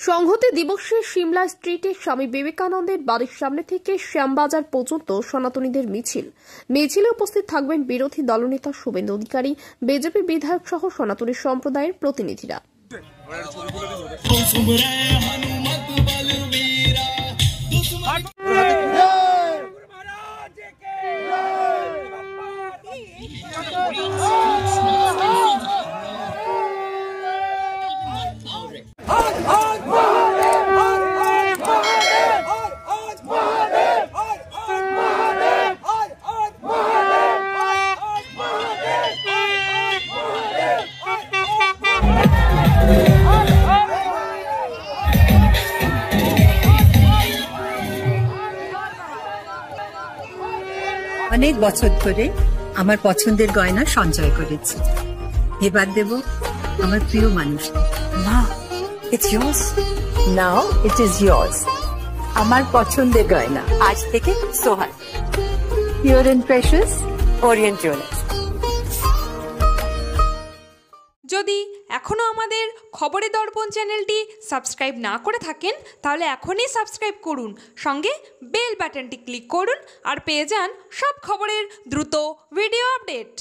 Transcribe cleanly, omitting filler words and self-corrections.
সংহতি দিবসে সিমলা স্ট্রিটে স্বামী বিবেকানন্দের বাড়ির সামনে থেকে শ্যামবাজার পর্যন্ত সনাতনীদের মিছিলে উপস্থিত থাকবেন বিরোধী দলনেতা শুভেন্দু অধিকারী, বিজেপি বিধায়ক সহ সনাতনী সম্প্রদায়ের প্রতিনিধিরা। অনেক বছর ধরে আমার পছন্দের গয়না সঞ্চয় করেছি, এবার দেব আমার প্রিয় মানুষ। মা, it's yours. Now it is yours. আমার পছন্দের গয়না আজ থেকে Sohag, pure and precious, orient jewellers. যদি এখনও আমাদের খবরের দর্পণ চ্যানেলটি সাবস্ক্রাইব না করে থাকেন তাহলে এখনই সাবস্ক্রাইব করুন, সঙ্গে বেল বাটনটি ক্লিক করুন আর পেয়ে যান সব খবরের দ্রুত ভিডিও আপডেট।